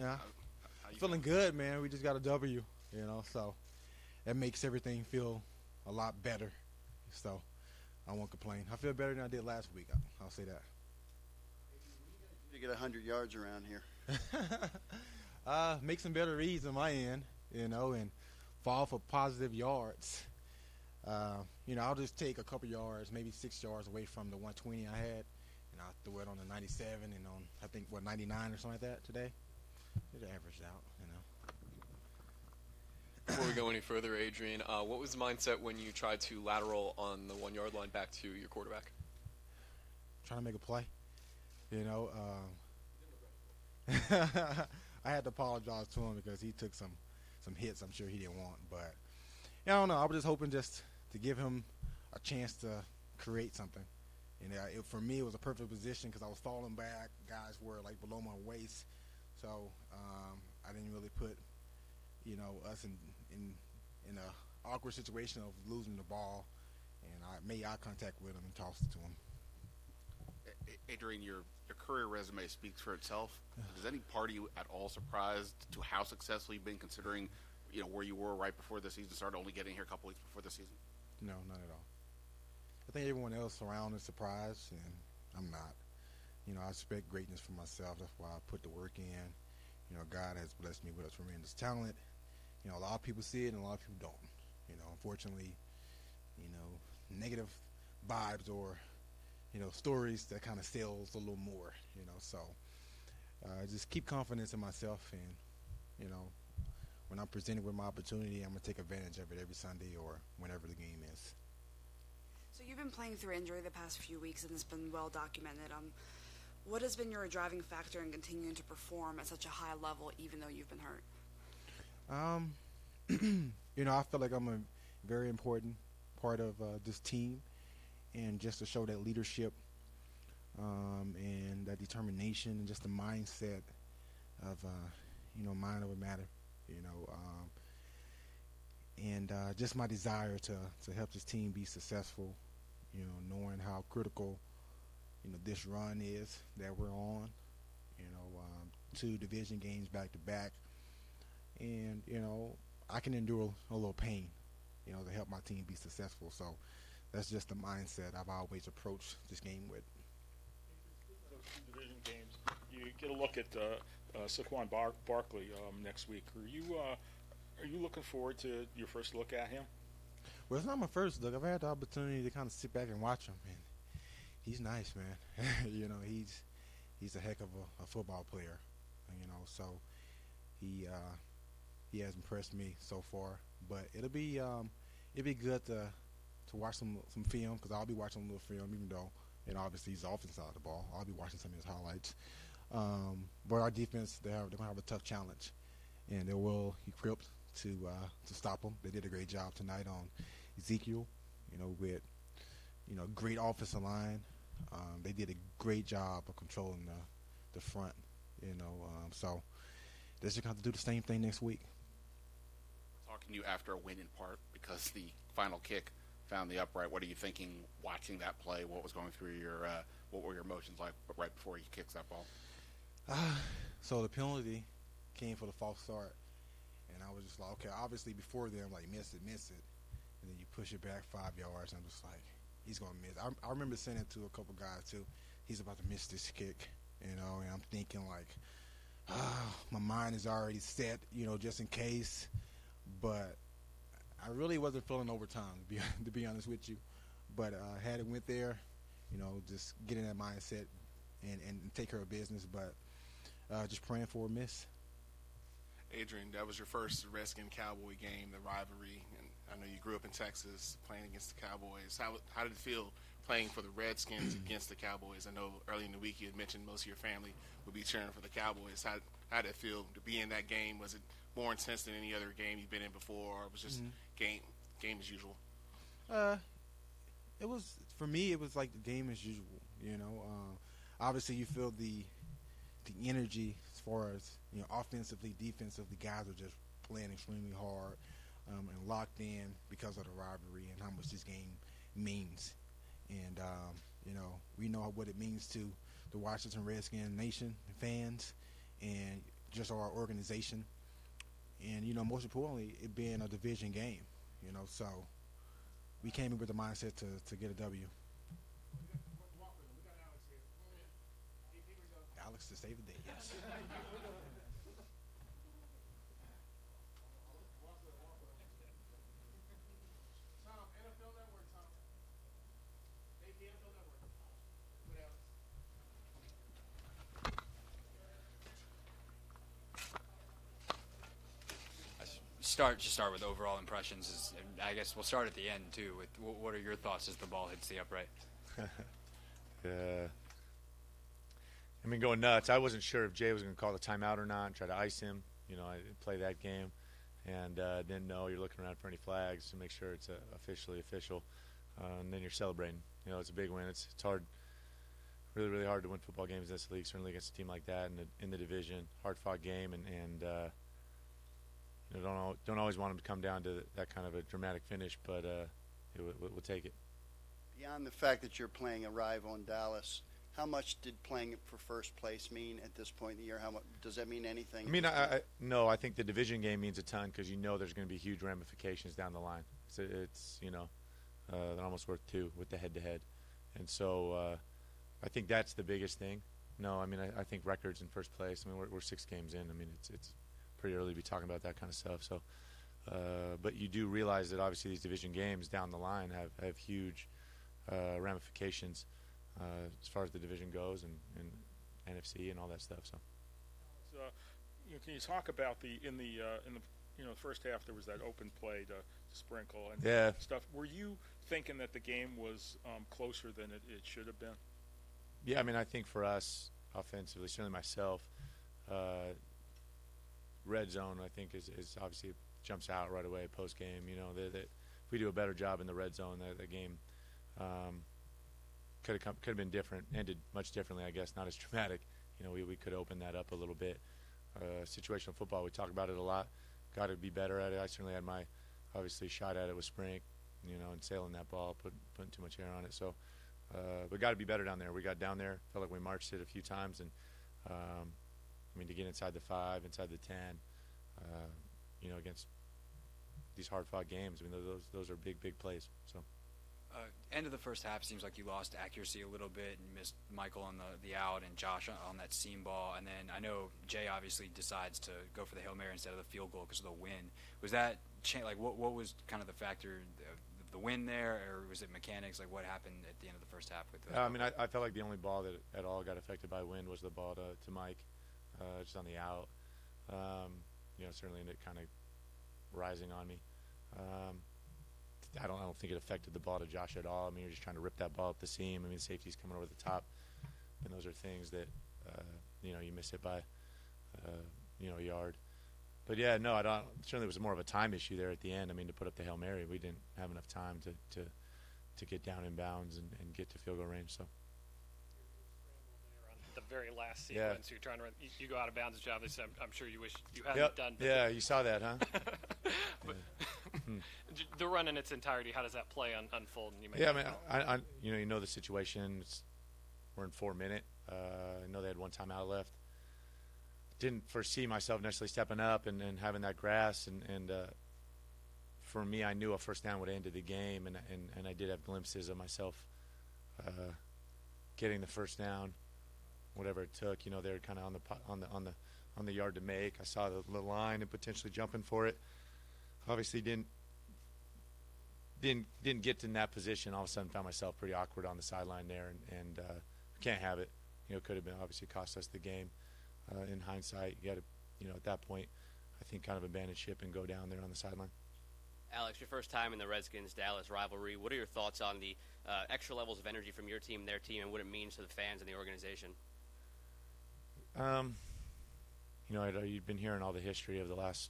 Yeah, How you feeling feeling? good, man. We just got a W, so that makes everything feel a lot better. So I won't complain. I feel better than I did last week. I'll say that. To get 100 yards around here. Make some better reads on my end, and fall for positive yards. I'll just take a couple yards, maybe 6 yards away from the 120 I had, and I'll throw it on the 97 and on I think 99 or something like that today. It averaged out. Before we go any further, Adrian, what was the mindset when you tried to lateral on the 1 yard line back to your quarterback? Trying to make a play. You know, I had to apologize to him because he took some hits I'm sure he didn't want. But I don't know. I was just hoping just to give him a chance to create something. For me, it was a perfect position because I was falling back. Guys were like below my waist, so I didn't really put us in a awkward situation of losing the ball, and I made eye contact with him and tossed it to him. Adrian, your career resume speaks for itself. Does any part of you at all surprised to how successful you've been, considering where you were right before the season started, only getting here a couple weeks before the season? No, not at all. I think everyone else around is surprised, and I'm not. I expect greatness for myself. That's why I put the work in. God has blessed me with a tremendous talent. A lot of people see it and a lot of people don't. Unfortunately, negative vibes or, stories that kind of sells a little more, So just keep confidence in myself and, when I'm presented with my opportunity, I'm going to take advantage of it every Sunday or whenever the game is. So you've been playing through injury the past few weeks and it's been well documented. What has been your driving factor in continuing to perform at such a high level even though you've been hurt? I feel like I'm a very important part of this team, and just to show that leadership and that determination and just the mindset of mind over matter, and just my desire to help this team be successful, knowing how critical this run is that we're on, 2 division games back to back, and I can endure a little pain, to help my team be successful. So that's just the mindset I've always approached this game with. Those 2 division games, you get a look at Saquon Barkley next week. Are you looking forward to your first look at him? Well, it's not my first look. I've had the opportunity to kind of sit back and watch him, and he's nice, man. He's a heck of a football player, so he has impressed me so far. But it'll be good to watch some film, because I'll be watching a little film, even though obviously he's the offensive side of the ball. I'll be watching some of his highlights. But our defense, they're going to have a tough challenge, and they're well equipped to stop them. They did a great job tonight on Ezekiel, with great offensive line. They did a great job of controlling the front, so they're just going to have to do the same thing next week. Talking to you after a win in part because the final kick found the upright. What are you thinking watching that play? What was going through what were your emotions like right before he kicks that ball? So the penalty came for the false start, and I was just like, okay, obviously before then, like, miss it, and then you push it back 5 yards, and I'm just like, he's going to miss. I remember saying it to a couple guys too. He's about to miss this kick, and I'm thinking like, my mind is already set, just in case. But I really wasn't feeling overtime, to be honest with you. But had it went there, just get in that mindset and take care of business. But just praying for a miss. Adrian, that was your first Redskin-Cowboy game, the rivalry, and I know you grew up in Texas playing against the Cowboys. How did it feel playing for the Redskins against the Cowboys? I know early in the week you had mentioned most of your family would be cheering for the Cowboys. How did it feel to be in that game? Was it more intense than any other game you've been in before, or it was just game as usual? It was, for me, it was like the game as usual. Obviously you feel the energy as far as offensively, defensively. Guys are just playing extremely hard and locked in because of the rivalry and how much this game means. And we know what it means to the Washington Redskins nation, fans, and just our organization, and most importantly, it being a division game. So we came in with the mindset to get a W. Alex to save the day, yes. Start with overall impressions. I guess we'll start at the end too. With what are your thoughts as the ball hits the upright? I mean, going nuts. I wasn't sure if Jay was going to call the timeout or not and try to ice him. I didn't play that game, and didn't know. You're looking around for any flags to make sure it's officially official, and then you're celebrating. It's a big win. It's hard, really, really hard to win football games in this league. Certainly against a team like that in the division, hard-fought game, and don't always want them to come down to that kind of a dramatic finish, but we'll take it. Beyond the fact that you're playing a rival in Dallas, how much did playing for first place mean at this point in the year? How much does that mean anything? I mean, no, I think the division game means a ton because there's going to be huge ramifications down the line. It's they're almost worth 2 with the head-to-head, and so I think that's the biggest thing. No, I mean, I think records in first place. I mean, we're 6 games in. I mean, it's pretty early to be talking about that kind of stuff. So, but you do realize that obviously these division games down the line have huge ramifications as far as the division goes and NFC and all that stuff. So, can you talk about in the first half there was that open play to Sprinkle and stuff. Were you thinking that the game was closer than it should have been? Yeah, I mean, I think for us offensively, certainly myself. Red zone, I think, is obviously jumps out right away post game. That if we do a better job in the red zone, the game could have been different, ended much differently, I guess, not as dramatic. We could open that up a little bit. Situational football, we talk about it a lot. Got to be better at it. I certainly had my obviously shot at it with Sprink, and sailing that ball, putting too much air on it. So, but got to be better down there. We got down there, felt like we marched it a few times, and I mean, to get inside the 5, inside the 10, against these hard-fought games, I mean, those are big, big plays. So, end of the first half seems like you lost accuracy a little bit and missed Michael on the out and Josh on that seam ball. And then I know Jay obviously decides to go for the Hail Mary instead of the field goal because of the wind. Was that what was kind of the factor? The wind there, or was it mechanics? Like what happened at the end of the first half with the I mean, I felt like the only ball that at all got affected by wind was the ball to Mike, just on the out. Certainly it kind of rising on me. I don't think it affected the ball to Josh at all. I mean, you're just trying to rip that ball up the seam. I mean, safety's coming over the top, and those are things that you miss it by a yard. But yeah, no, I don't. Certainly, it was more of a time issue there at the end. I mean, to put up the Hail Mary, we didn't have enough time to get down in bounds and get to field goal range. So. The very last sequence, you're trying to run, you go out of bounds, which obviously I'm sure you wish you hadn't Yep. done. Yeah, you saw that, huh? But the run in its entirety, how does that play unfold? And I mean, I you know the situation. We're in 4 minute. I know they had one timeout left. Didn't foresee myself necessarily stepping up and having that grass, and for me, I knew a first down would have ended the game, and I did have glimpses of myself getting the first down. Whatever it took, they were kind of on the yard to make. I saw the line and potentially jumping for it. Obviously didn't get in that position. All of a sudden found myself pretty awkward on the sideline there, and can't have it. Could have been obviously cost us the game. In hindsight, you got to, at that point, I think kind of abandon ship and go down there on the sideline. Alex, your first time in the Redskins-Dallas rivalry. What are your thoughts on the extra levels of energy from your team and their team, and what it means to the fans and the organization? You've been hearing all the history of the last,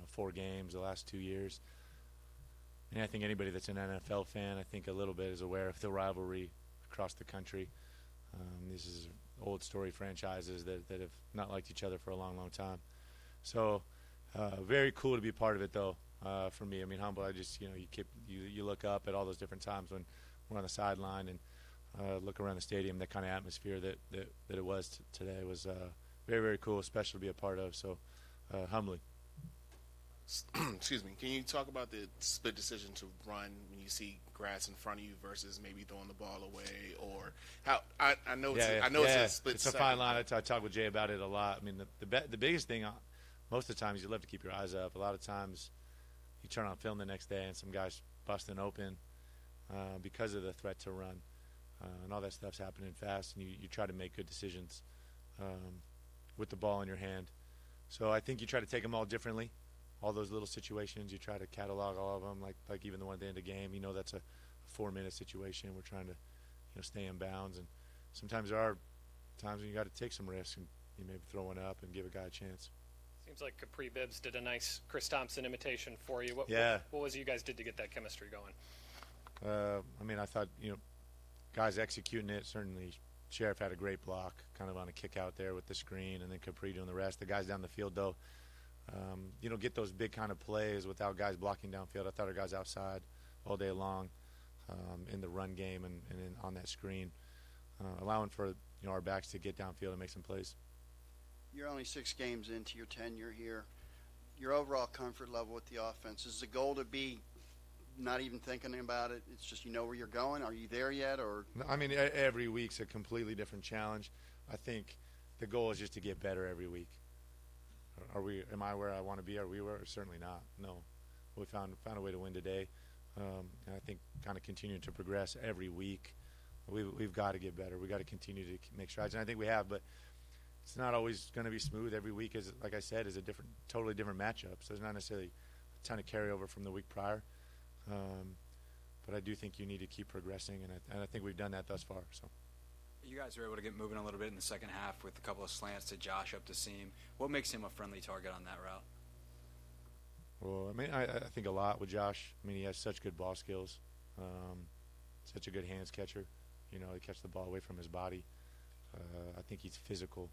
4 games, the last 2 years. And I think anybody that's an NFL fan, I think a little bit is aware of the rivalry across the country. This is old story franchises that have not liked each other for a long, long time. So very cool to be a part of it, though, for me. I mean, humble. I just, you look up at all those different times when we're on the sideline and look around the stadium. That kind of atmosphere that it was today was very, very cool, special to be a part of. So humbling. Excuse me. Can you talk about the split decision to run when you see grass in front of you versus maybe throwing the ball away, or how? I know it's a split. It's a fine line. I talk with Jay about it a lot. I mean, the biggest thing, most of the times you love to keep your eyes up. A lot of times you turn on film the next day and some guy's busting open because of the threat to run, and all that stuff's happening fast, and you try to make good decisions with the ball in your hand. So I think you try to take them all differently. All those little situations, you try to catalog all of them, like even the one at the end of the game. You know that's a 4-minute situation. We're trying to stay in bounds, and sometimes there are times when you got to take some risks and you maybe throw one up and give a guy a chance. Seems like Capri Bibbs did a nice Chris Thompson imitation for you. What was it you guys did to get that chemistry going? I mean, I thought guys executing it. Certainly, Sheriff had a great block, kind of on a kick out there with the screen, and then Capri doing the rest. The guys down the field, though, get those big kind of plays without guys blocking downfield. I thought our guys outside all day long in the run game and on that screen, allowing for our backs to get downfield and make some plays. You're only 6 games into your tenure here. Your overall comfort level with the offense, is the goal to be not even thinking about it? It's just where you're going. Are you there yet? Or I mean, every week's a completely different challenge. I think the goal is just to get better every week. Am I where I want to be? Are we where? Certainly not. No. We found a way to win today, and I think kind of continuing to progress every week. We've got to get better. We've got to continue to make strides, and I think we have. But it's not always going to be smooth. Every week is, like I said, is a totally different matchup. So there's not necessarily a ton of carryover from the week prior. But I do think you need to keep progressing, and I think we've done that thus far. So. You guys were able to get moving a little bit in the second half with a couple of slants to Josh up the seam. What makes him a friendly target on that route? Well, I mean, I think a lot with Josh. I mean, he has such good ball skills, such a good hands catcher. He catch the ball away from his body. I think he's physical,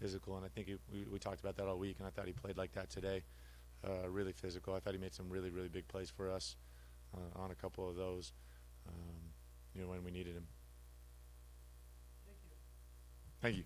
and I think we talked about that all week, and I thought he played like that today, really physical. I thought he made some really, really big plays for us on a couple of those, when we needed him. Thank you.